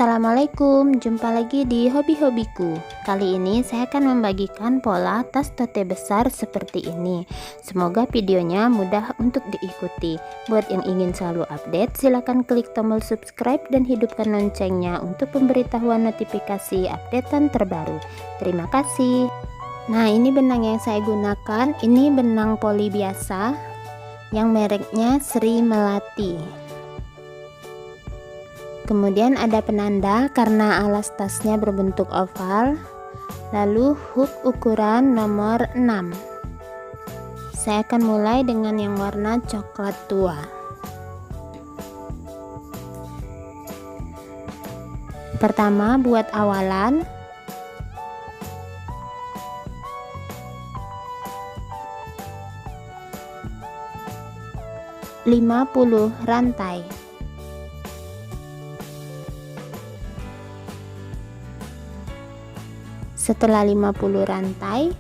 Assalamualaikum, jumpa lagi di hobi-hobiku. Kali ini saya akan membagikan pola tas tote besar seperti ini. Semoga videonya mudah untuk diikuti. Buat yang ingin selalu update, silakan klik tombol subscribe dan hidupkan loncengnya untuk pemberitahuan notifikasi updatean terbaru. Terima kasih. Nah, ini benang yang saya gunakan. Ini benang poli biasa yang mereknya Sri Melati. Kemudian ada penanda karena alas tasnya berbentuk oval, lalu hook ukuran nomor 6. Saya akan mulai dengan yang warna coklat tua. Pertama, buat awalan. (50 rantai). Setelah 50 rantai,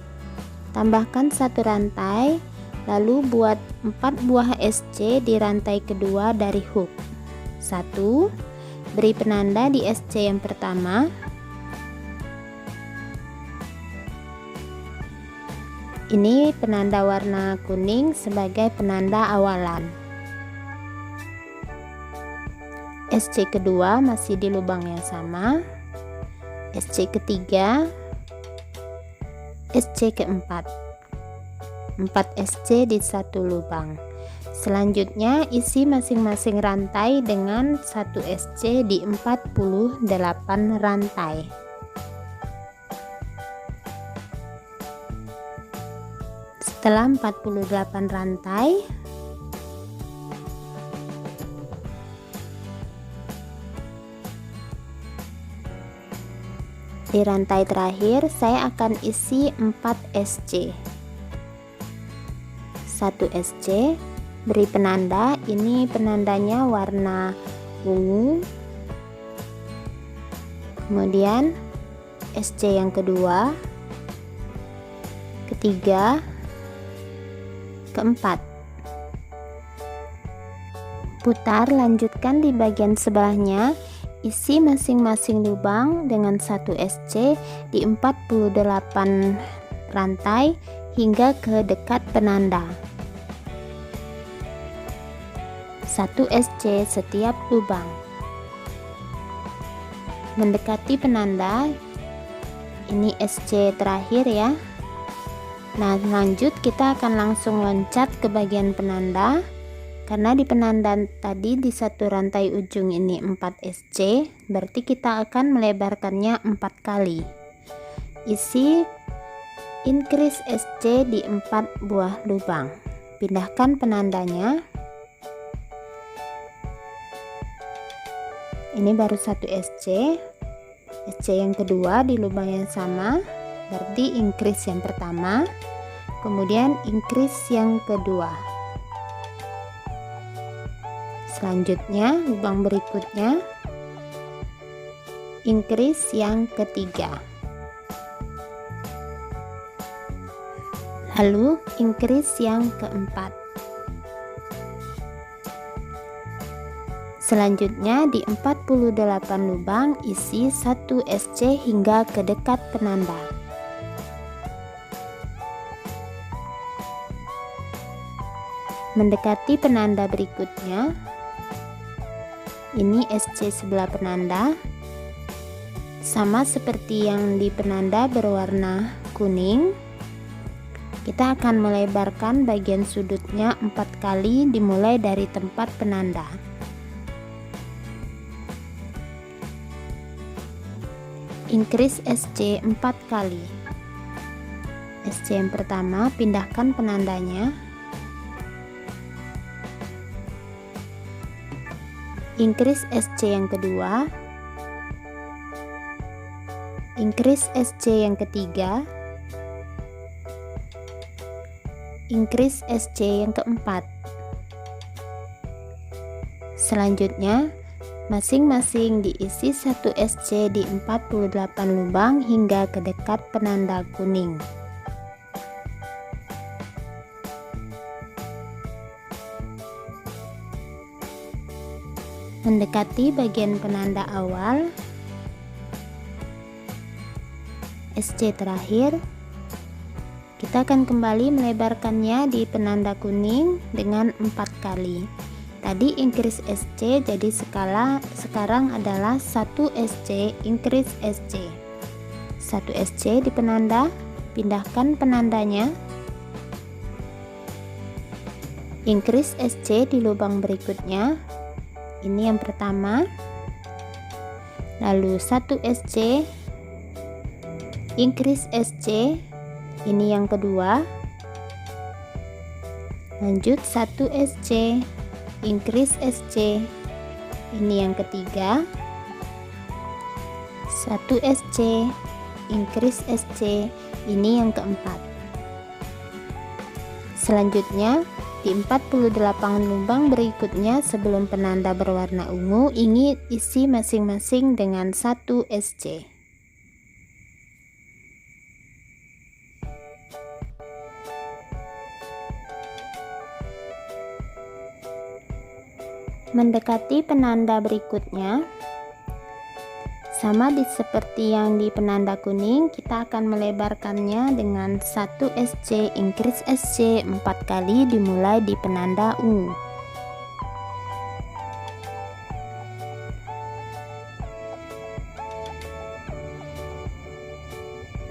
tambahkan 1 rantai, lalu buat 4 buah SC di rantai kedua dari hook. 1. Beri penanda di SC yang pertama. Ini penanda warna kuning sebagai penanda awalan. SC kedua masih di lubang yang sama. SC ketiga, SC keempat, 4 SC di satu lubang. Selanjutnya isi masing-masing rantai dengan 1 SC di 48 rantai. Setelah 48 rantai, di rantai terakhir saya akan isi 4 SC. 1 SC, beri penanda. Ini penandanya warna ungu. Kemudian SC yang kedua, ketiga, keempat. Putar, lanjutkan di bagian sebelahnya. Isi masing-masing lubang dengan 1 SC di 48 rantai hingga ke dekat penanda. 1 SC setiap lubang. Mendekati penanda, ini SC terakhir ya. Nah, lanjut kita akan langsung loncat ke bagian penanda. Karena di penanda tadi di satu rantai ujung ini 4 SC, berarti kita akan melebarkannya 4 kali. Isi increase SC di 4 buah lubang. Pindahkan penandanya. Ini baru 1 SC. SC yang kedua di lubang yang sama, berarti increase yang pertama. Kemudian increase yang kedua. Selanjutnya lubang berikutnya increase yang ketiga, lalu increase yang keempat. Selanjutnya di 48 lubang isi 1 SC hingga ke dekat penanda. Mendekati penanda berikutnya, ini SC sebelah penanda, sama seperti yang di penanda berwarna kuning. Kita akan melebarkan bagian sudutnya 4 kali dimulai dari tempat penanda. Increase SC 4 kali. SC yang pertama, pindahkan penandanya. Increase SC yang kedua, increase SC yang ketiga, increase SC yang keempat. Selanjutnya masing-masing diisi 1 SC di 48 lubang hingga ke dekat penanda kuning. Mendekati bagian penanda awal, SC terakhir. Kita akan kembali melebarkannya di penanda kuning dengan 4 kali. Tadi increase SC, jadi sekarang adalah 1 SC increase SC. 1 SC di penanda, pindahkan penandanya. Increase SC di lubang berikutnya. Ini yang pertama. Lalu 1 SC increase SC. Ini yang kedua. Lanjut 1 SC increase SC. Ini yang ketiga. 1 SC increase SC. Ini yang keempat. Selanjutnya di 48 lubang berikutnya sebelum penanda berwarna ungu, ini isi masing-masing dengan 1 SC. Mendekati penanda berikutnya, sama seperti yang di penanda kuning, kita akan melebarkannya dengan 1 SC increase SC 4 kali dimulai di penanda ungu.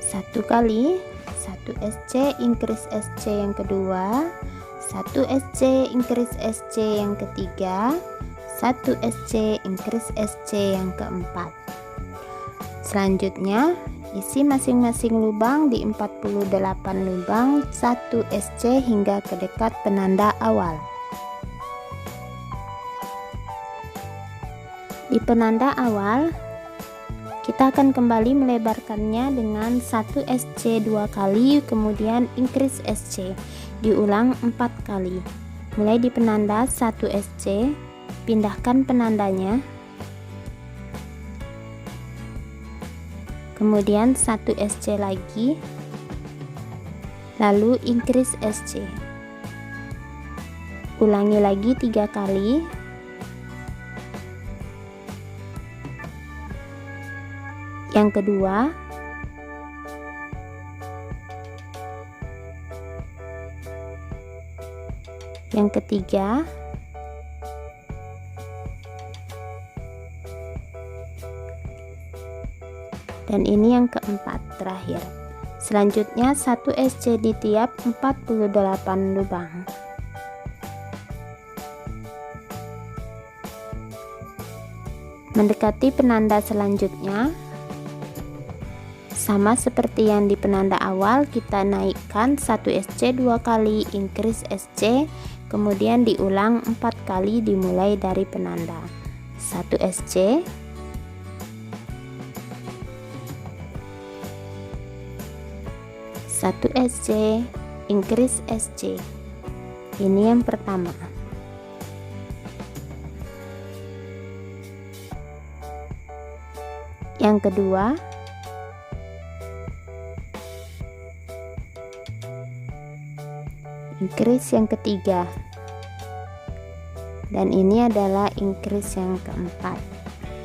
Satu kali, 1 SC increase SC yang kedua, 1 SC increase SC yang ketiga, 1 SC increase SC yang keempat. Selanjutnya isi masing-masing lubang di 48 lubang 1 SC hingga ke dekat penanda awal. Di penanda awal kita akan kembali melebarkannya dengan 1 SC 2 kali, kemudian increase SC diulang 4 kali. Mulai di penanda 1 SC, pindahkan penandanya, kemudian 1 SC lagi, lalu increase SC. Ulangi lagi 3 kali. Yang kedua, yang ketiga, dan ini yang keempat terakhir. Selanjutnya 1 SC di tiap 48 lubang. Mendekati penanda selanjutnya, sama seperti yang di penanda awal, kita naikkan 1 SC 2 kali, increase SC, kemudian diulang 4 kali dimulai dari penanda 1 SC, 1 SC, increase SC. Ini yang pertama. Yang kedua, increase yang ketiga, dan ini adalah increase yang keempat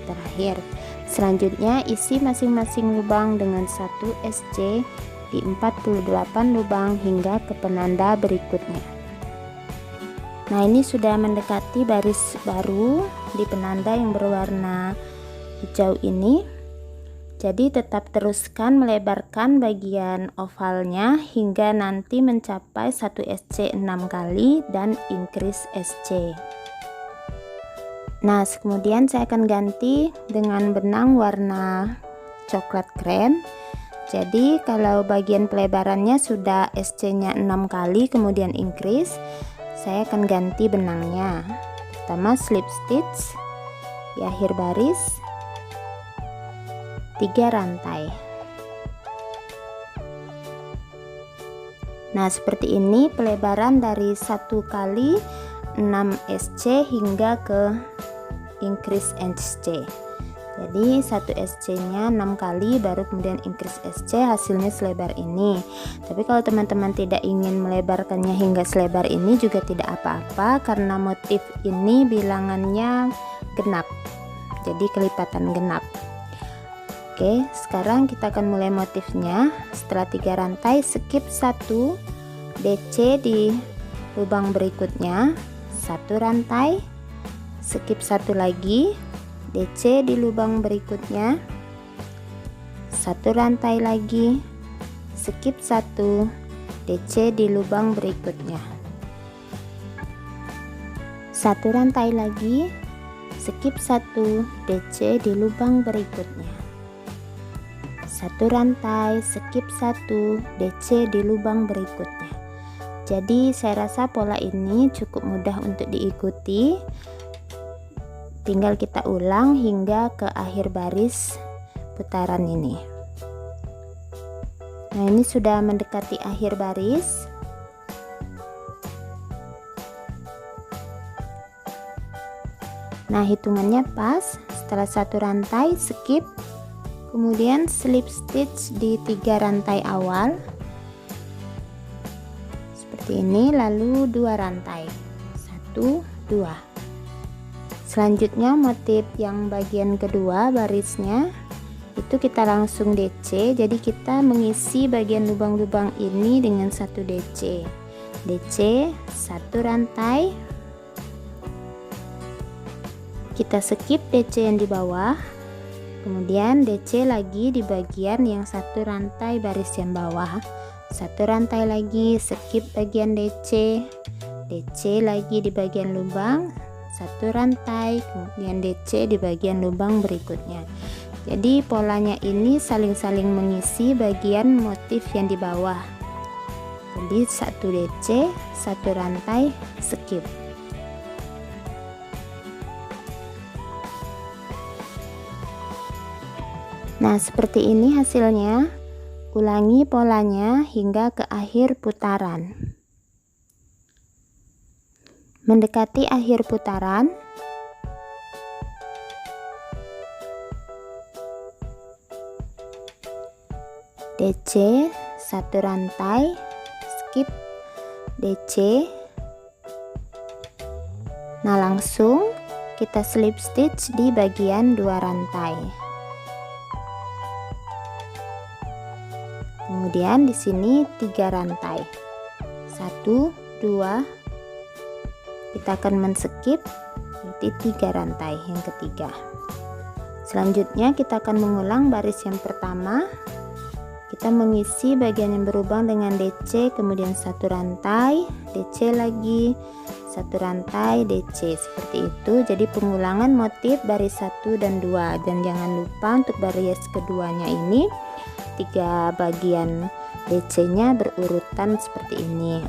terakhir. Selanjutnya isi masing-masing lubang dengan 1 SC di 48 lubang hingga ke penanda berikutnya. Nah, ini sudah mendekati baris baru di penanda yang berwarna hijau ini. Jadi tetap teruskan melebarkan bagian ovalnya hingga nanti mencapai 1 SC 6 kali dan increase SC. Nah, kemudian saya akan ganti dengan benang warna coklat krem. Jadi kalau bagian pelebarannya sudah SC nya 6 kali kemudian increase, saya akan ganti benangnya. Pertama slip stitch di akhir baris, 3 rantai. Nah, seperti ini pelebaran dari 1 kali 6 SC hingga ke increase SC. Jadi 1 SC nya 6 kali baru kemudian increase SC, hasilnya selebar ini. Tapi kalau teman-teman tidak ingin melebarkannya hingga selebar ini juga tidak apa-apa, karena motif ini bilangannya genap, jadi kelipatan genap. Oke, sekarang kita akan mulai motifnya. Setelah 3 rantai, skip 1 DC di lubang berikutnya, 1 rantai, skip 1 lagi DC di lubang berikutnya, 1 rantai lagi, skip 1 DC di lubang berikutnya, 1 rantai lagi, skip 1 DC di lubang berikutnya, 1 rantai, skip 1 DC di lubang berikutnya. Jadi saya rasa pola ini cukup mudah untuk diikuti, tinggal kita ulang hingga ke akhir baris putaran ini. Nah, ini sudah mendekati akhir baris. Nah, hitungannya pas. Setelah 1 rantai, skip, kemudian slip stitch di 3 rantai awal seperti ini, lalu 2 rantai, 1 2. Selanjutnya motif yang bagian kedua barisnya itu kita langsung DC. Jadi kita mengisi bagian lubang-lubang ini dengan 1 DC, 1 rantai, kita skip DC yang di bawah, kemudian DC lagi di bagian yang 1 rantai baris yang bawah, 1 rantai lagi, skip bagian DC lagi di bagian lubang, 1 rantai, kemudian DC di bagian lubang berikutnya. Jadi polanya ini saling-saling mengisi bagian motif yang di bawah. Jadi 1 DC, 1 rantai, skip. Nah, seperti ini hasilnya. Ulangi polanya hingga ke akhir putaran. Mendekati akhir putaran, DC 1 rantai, skip DC. Nah, langsung kita slip stitch di bagian 2 rantai. Kemudian di sini 3 rantai, 1 2, kita akan men-skip nanti 3 rantai yang ketiga. Selanjutnya kita akan mengulang baris yang pertama. Kita mengisi bagian yang berlubang dengan DC, kemudian 1 rantai, DC lagi, 1 rantai, DC, seperti itu. Jadi pengulangan motif baris 1 dan 2, dan jangan lupa untuk baris keduanya ini 3 bagian DC nya berurutan seperti ini.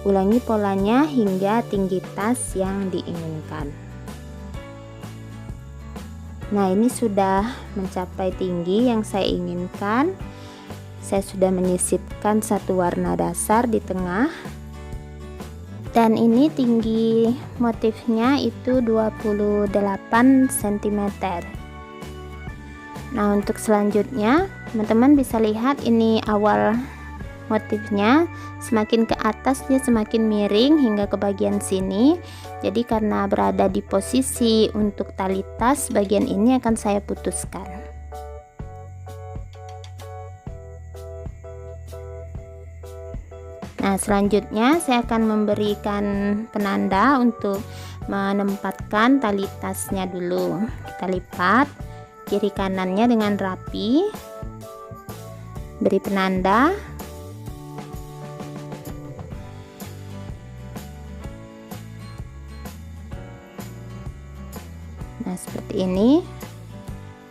Ulangi polanya hingga tinggi tas yang diinginkan. Nah, ini sudah mencapai tinggi yang saya inginkan. Saya sudah menyisipkan 1 warna dasar di tengah, dan ini tinggi motifnya itu 28 cm. Nah, untuk selanjutnya teman-teman bisa lihat ini awal motifnya, semakin ke atas dia semakin miring hingga ke bagian sini. Jadi karena berada di posisi untuk tali tas, bagian ini akan saya putuskan. Nah, selanjutnya saya akan memberikan penanda untuk menempatkan tali tasnya dulu. Kita lipat kiri kanannya dengan rapi, beri penanda. Nah, seperti ini.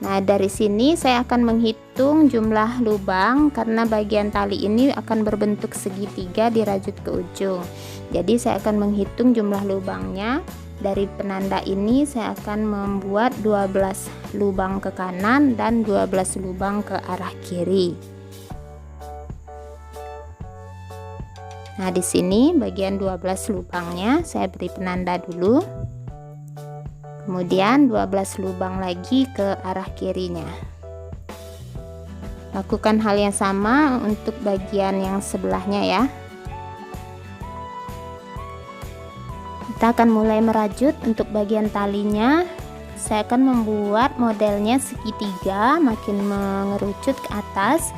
Nah, dari sini saya akan menghitung jumlah lubang karena bagian tali ini akan berbentuk segitiga dirajut ke ujung. Jadi saya akan menghitung jumlah lubangnya. Dari penanda ini saya akan membuat 12 lubang ke kanan dan 12 lubang ke arah kiri. Nah, di sini bagian 12 lubangnya saya beri penanda dulu. Kemudian 12 lubang lagi ke arah kirinya. Lakukan hal yang sama untuk bagian yang sebelahnya ya. Kita akan mulai merajut untuk bagian talinya saya akan membuat modelnya segitiga, makin mengerucut ke atas.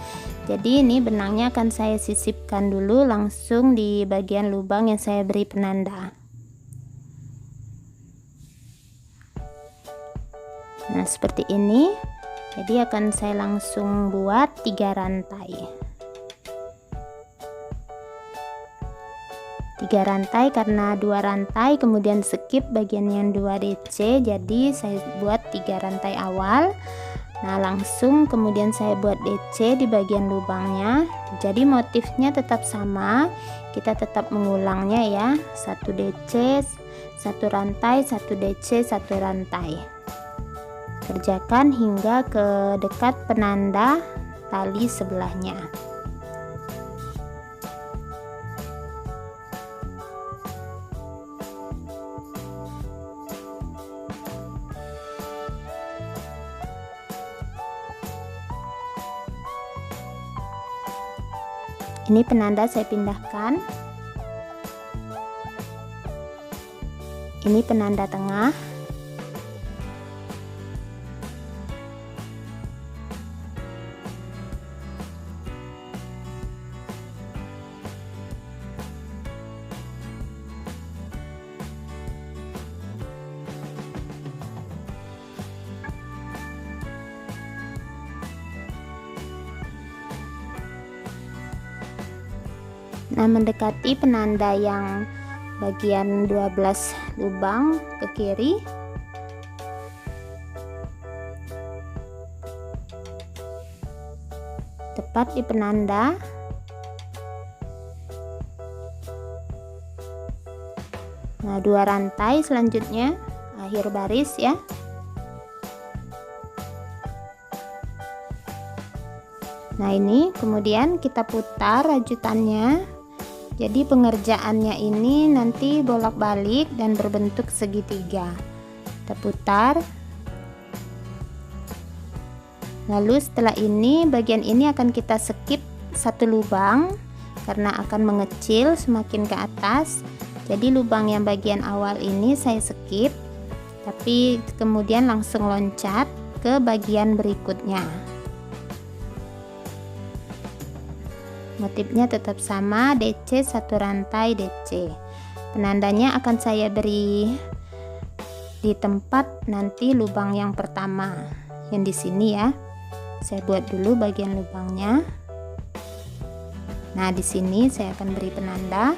Jadi ini benangnya akan saya sisipkan dulu langsung di bagian lubang yang saya beri penanda. Nah, seperti ini. Jadi akan saya langsung buat 3 rantai. 3 rantai karena 2 rantai kemudian skip bagian yang 2 DC, jadi saya buat 3 rantai awal. Nah, langsung kemudian saya buat DC di bagian lubangnya. Jadi motifnya tetap sama, kita tetap mengulangnya ya, 1 DC, 1 rantai, 1 DC, 1 rantai. Kerjakan hingga ke dekat penanda tali sebelahnya. Ini penanda saya pindahkan. Ini penanda tengah. Nah, mendekati penanda yang bagian 12 lubang ke kiri, tepat di penanda. Nah, 2 rantai selanjutnya akhir baris ya. Nah, ini kemudian kita putar rajutannya. Jadi pengerjaannya ini nanti bolak-balik dan berbentuk segitiga. Kita putar. Lalu setelah ini bagian ini akan kita skip 1 lubang karena akan mengecil semakin ke atas. Jadi lubang yang bagian awal ini saya skip, tapi kemudian langsung loncat ke bagian berikutnya. Motifnya tetap sama, DC 1 rantai DC. Penandanya akan saya beri di tempat nanti lubang yang pertama, yang di sini ya. Saya buat dulu bagian lubangnya. Nah, di sini saya akan beri penanda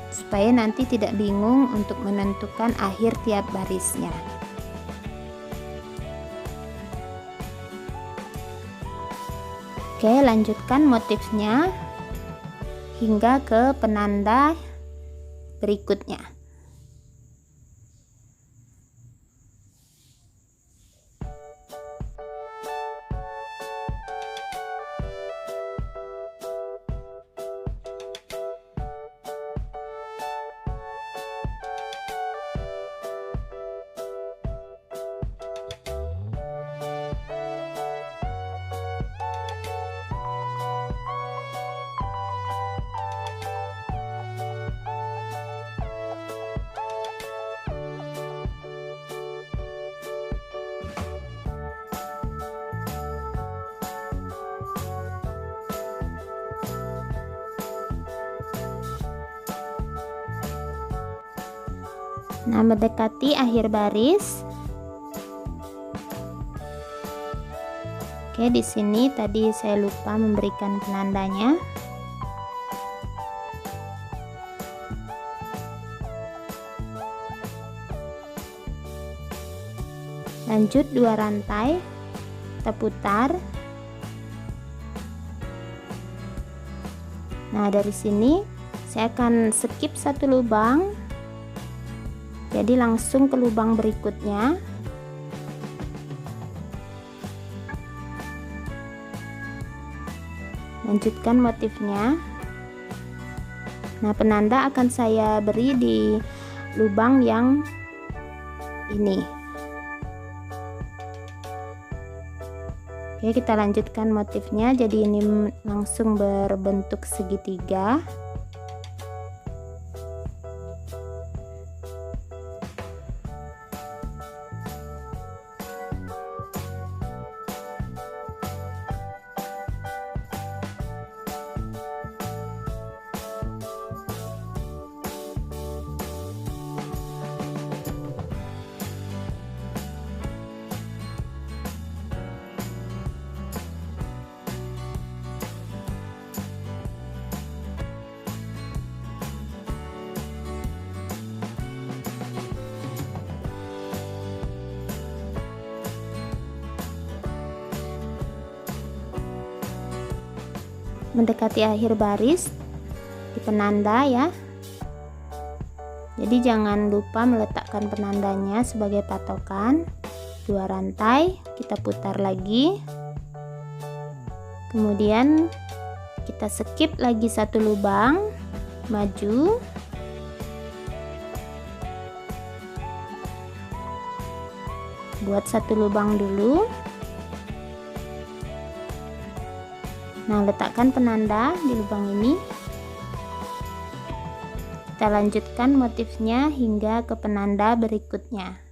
supaya nanti tidak bingung untuk menentukan akhir tiap barisnya. Oke, lanjutkan motifnya hingga ke penanda berikutnya. Nah, mendekati akhir baris. Oke, di sini tadi saya lupa memberikan penandanya. Lanjut 2 rantai, kita putar. Nah, dari sini saya akan skip 1 lubang. Jadi langsung ke lubang berikutnya. Lanjutkan motifnya. Nah, penanda akan saya beri di lubang yang ini. Oke, kita lanjutkan motifnya. Jadi ini langsung berbentuk segitiga. mendekati akhir baris di penanda ya. Jadi jangan lupa meletakkan penandanya sebagai patokan. 2 rantai, kita putar lagi. Kemudian kita skip lagi 1 lubang, maju. Buat 1 lubang dulu. Nah, letakkan penanda di lubang ini. Kita lanjutkan motifnya hingga ke penanda berikutnya.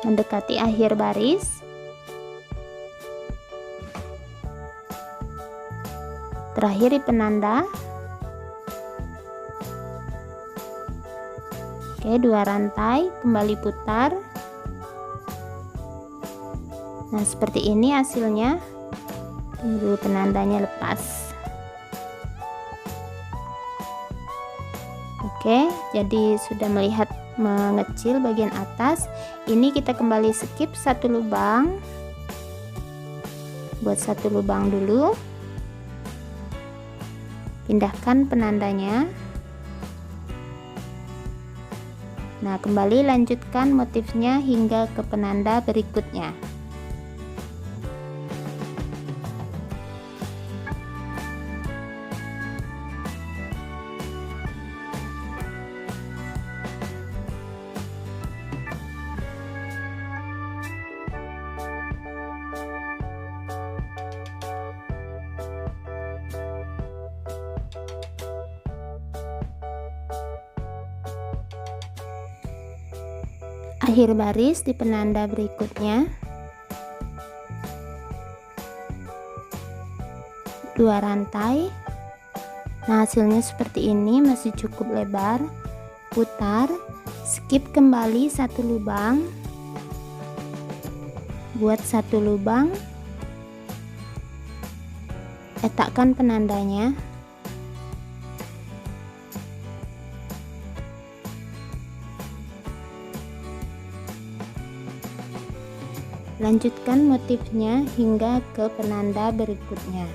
Mendekati akhir baris, terakhir di penanda. Oke, 2 rantai, kembali putar. Nah, seperti ini hasilnya. Tunggu penandanya lepas. Oke, jadi sudah melihat mengecil bagian atas. Ini kita kembali skip 1 lubang. Buat 1 lubang dulu. Pindahkan penandanya. Nah, kembali lanjutkan motifnya hingga ke penanda berikutnya. Akhir baris di penanda berikutnya. 2 rantai. Nah, hasilnya seperti ini, masih cukup lebar. Putar, skip kembali 1 lubang. Buat 1 lubang. Letakkan penandanya. Lanjutkan motifnya hingga ke penanda berikutnya.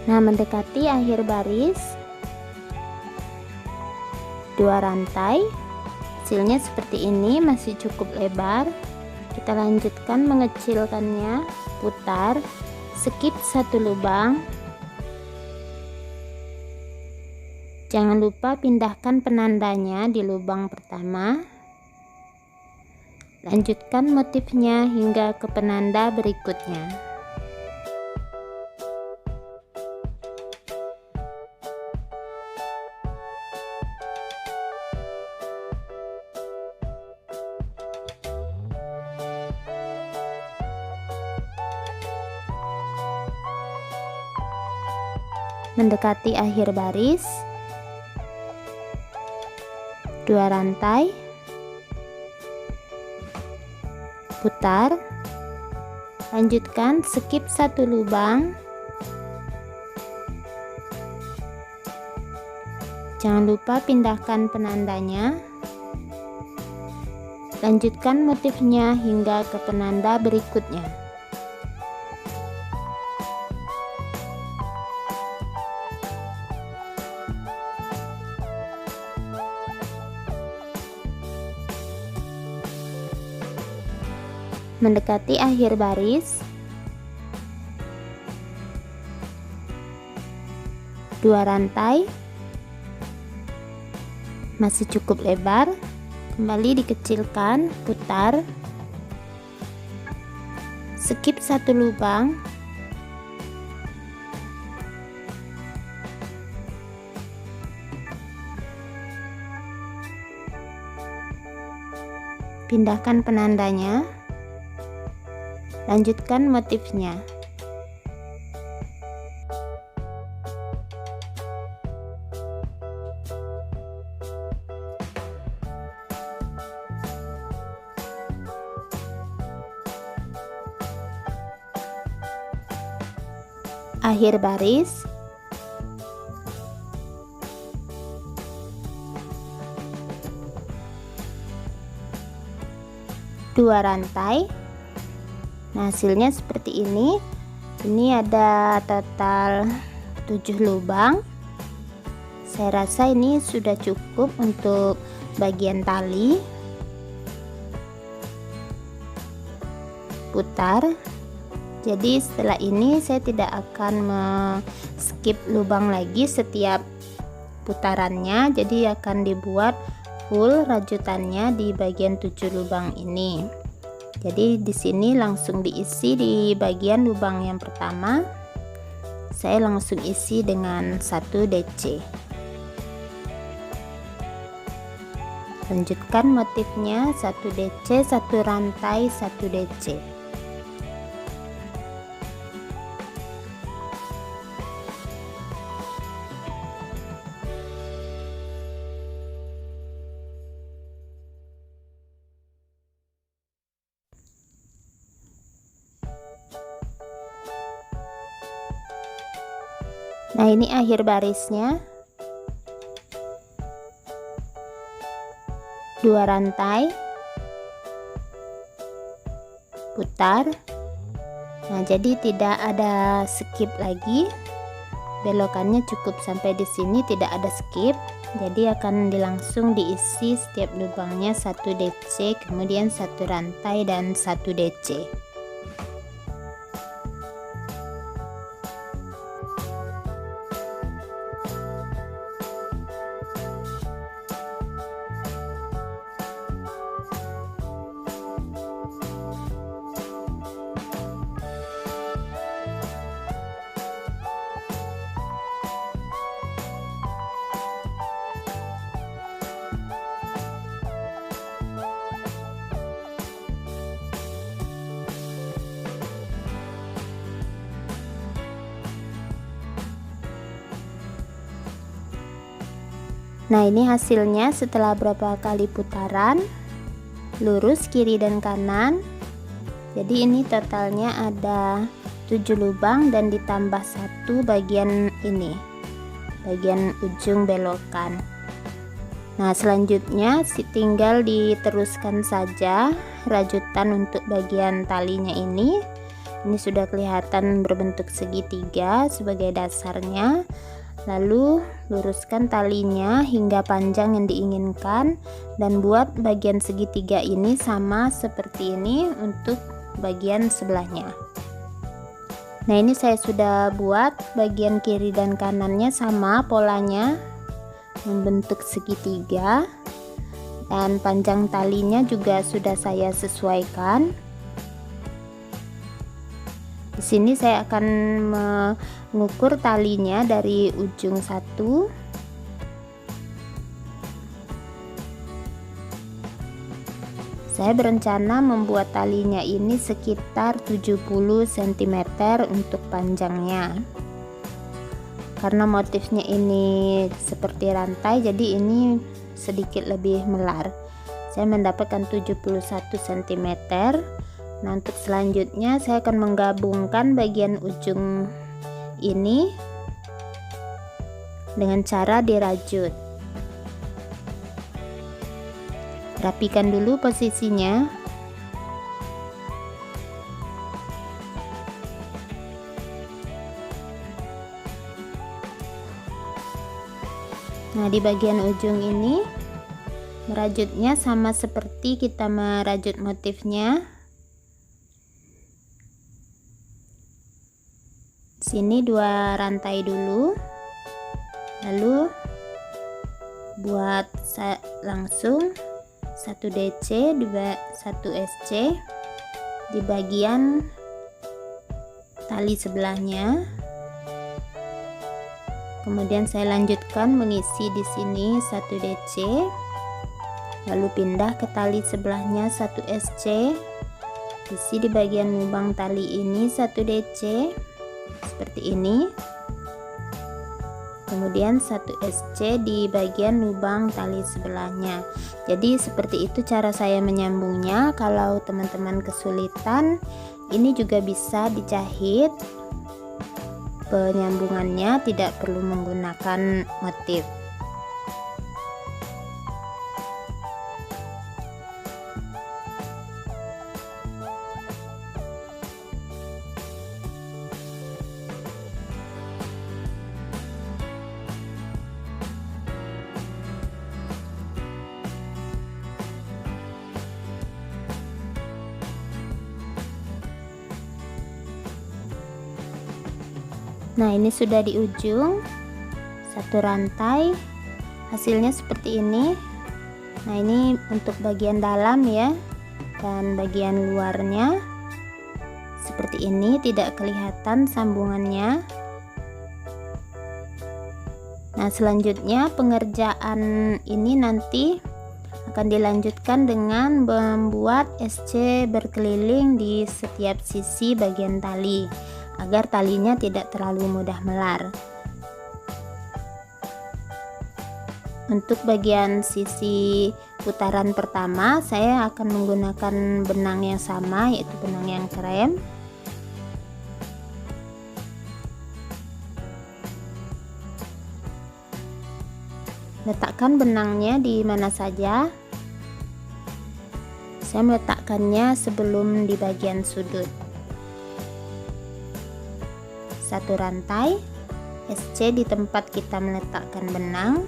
Nah, mendekati akhir baris, 2 rantai. Hasilnya seperti ini, masih cukup lebar. Kita lanjutkan mengecilkannya. Putar, skip 1 lubang. Jangan lupa pindahkan penandanya di lubang pertama. Lanjutkan motifnya hingga ke penanda berikutnya. Mendekati akhir baris, 2 rantai, putar, lanjutkan skip 1 lubang. Jangan lupa pindahkan penandanya. Lanjutkan motifnya hingga ke penanda berikutnya. Mendekati akhir baris, 2 rantai, masih cukup lebar. Kembali dikecilkan, putar, skip satu lubang, pindahkan penandanya, lanjutkan motifnya. Akhir baris, dua rantai. Nah, hasilnya seperti ini. Ini ada total 7 lubang. Saya rasa ini sudah cukup untuk bagian tali. Putar. Jadi setelah ini saya tidak akan skip lubang lagi setiap putarannya, jadi akan dibuat full rajutannya di bagian 7 lubang ini. Jadi di sini langsung diisi di bagian lubang yang pertama. Saya langsung isi dengan 1 DC. Lanjutkan motifnya 1 DC, 1 rantai, 1 DC. Nah, ini akhir barisnya, 2 rantai, putar. Nah, jadi tidak ada skip lagi, belokannya cukup sampai di sini, tidak ada skip. Jadi akan langsung diisi setiap lubangnya 1 DC, kemudian 1 rantai dan 1 DC. Nah, ini hasilnya setelah berapa kali putaran, lurus kiri dan kanan. Jadi ini totalnya ada 7 lubang dan ditambah 1 bagian ini, bagian ujung belokan. Nah, selanjutnya tinggal diteruskan saja rajutan untuk bagian talinya ini. Ini sudah kelihatan berbentuk segitiga sebagai dasarnya. Lalu luruskan talinya hingga panjang yang diinginkan dan buat bagian segitiga ini sama seperti ini untuk bagian sebelahnya. Nah, ini saya sudah buat bagian kiri dan kanannya sama polanya, membentuk segitiga, dan panjang talinya juga sudah saya sesuaikan. Di sini saya akan mengukur talinya dari ujung 1. Saya berencana membuat talinya ini sekitar 70 cm untuk panjangnya. Karena motifnya ini seperti rantai, jadi ini sedikit lebih melar. Saya mendapatkan 71 cm. Nah, untuk selanjutnya saya akan menggabungkan bagian ujung ini dengan cara dirajut. Rapikan dulu posisinya. Nah, di bagian ujung ini merajutnya sama seperti kita merajut motifnya. Sini 2 rantai dulu, lalu buat langsung 1 DC, 1 SC di bagian tali sebelahnya. Kemudian saya lanjutkan mengisi di sini 1 DC, lalu pindah ke tali sebelahnya 1 SC, isi di bagian lubang tali ini 1 DC seperti ini, kemudian 1 SC di bagian lubang tali sebelahnya. Jadi seperti itu cara saya menyambungnya. Kalau teman-teman kesulitan, ini juga bisa dijahit penyambungannya, tidak perlu menggunakan motif. Nah, ini sudah di ujung 1 rantai, hasilnya seperti ini. Nah, ini untuk bagian dalam ya, dan bagian luarnya seperti ini, tidak kelihatan sambungannya. Nah, selanjutnya pengerjaan ini nanti akan dilanjutkan dengan membuat SC berkeliling di setiap sisi bagian tali agar talinya tidak terlalu mudah melar. Untuk bagian sisi putaran pertama, saya akan menggunakan benang yang sama, yaitu benang yang krem. Letakkan benangnya di mana saja. Saya meletakkannya sebelum di bagian sudut. 1 rantai SC di tempat kita meletakkan benang.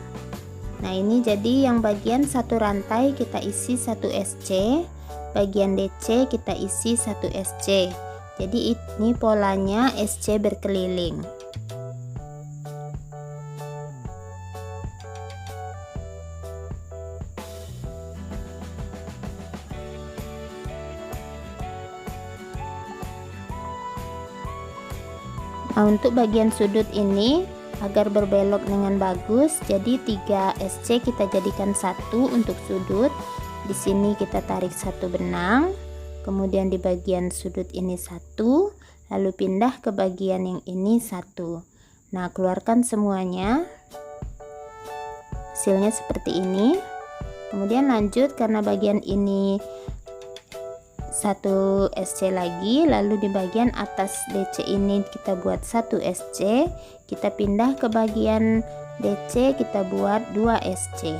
Nah, ini jadi yang bagian 1 rantai kita isi 1 SC, bagian DC kita isi 1 SC. Jadi ini polanya SC berkeliling. Nah, untuk bagian sudut ini agar berbelok dengan bagus, jadi 3 SC kita jadikan 1 untuk sudut. Di sini kita tarik 1 benang, kemudian di bagian sudut ini 1, lalu pindah ke bagian yang ini 1. Nah, keluarkan semuanya. Hasilnya seperti ini. Kemudian lanjut, karena bagian ini 1 SC lagi, lalu di bagian atas DC ini kita buat 1 SC, kita pindah ke bagian DC, kita buat 2 SC.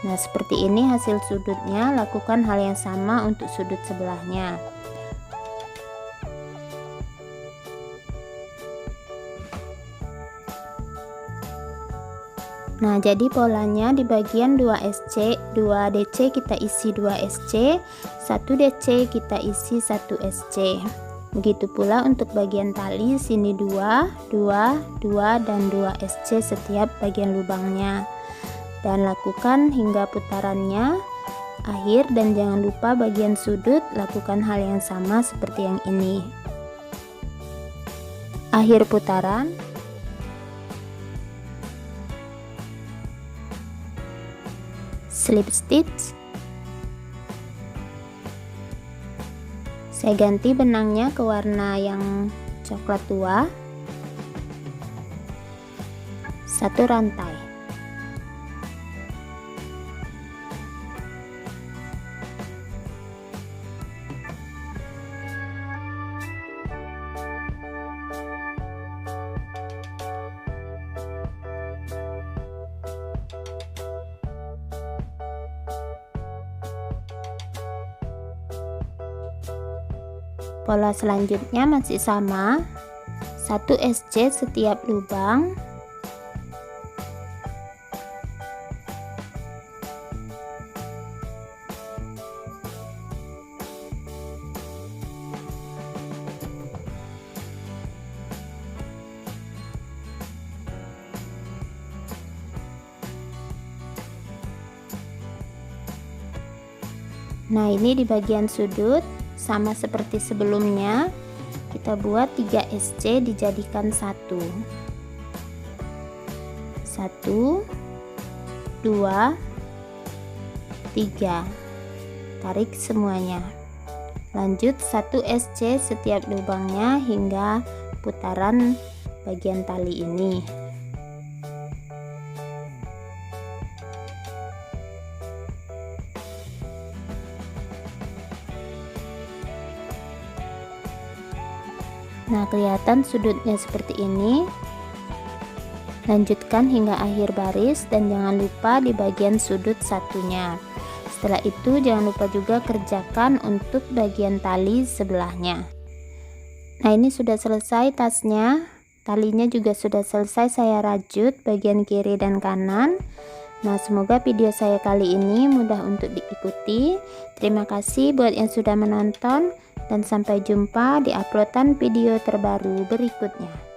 Nah, seperti ini hasil sudutnya. Lakukan hal yang sama untuk sudut sebelahnya. Nah, jadi polanya di bagian 2 SC, 2 DC kita isi 2 SC, 1 DC kita isi 1 SC. Begitu pula untuk bagian tali, sini 2, 2, 2 dan 2 SC setiap bagian lubangnya. Dan lakukan hingga putarannya akhir, dan jangan lupa bagian sudut lakukan hal yang sama seperti yang ini. Akhir putaran. Slip stitch. Saya ganti benangnya ke warna yang coklat tua. 1 rantai. Pola selanjutnya masih sama, 1 SC setiap lubang. Nah, ini di bagian sudut sama seperti sebelumnya, kita buat 3 SC dijadikan 1, 2, 3. Tarik semuanya. Lanjut 1 SC setiap lubangnya hingga putaran bagian tali ini. Nah, kelihatan sudutnya seperti ini. Lanjutkan hingga akhir baris dan jangan lupa di bagian sudut satunya. Setelah itu jangan lupa juga kerjakan untuk bagian tali sebelahnya. Nah, ini sudah selesai tasnya. Talinya juga sudah selesai saya rajut bagian kiri dan kanan. Nah, semoga video saya kali ini mudah untuk diikuti. Terima kasih buat yang sudah menonton dan sampai jumpa di uploadan video terbaru berikutnya.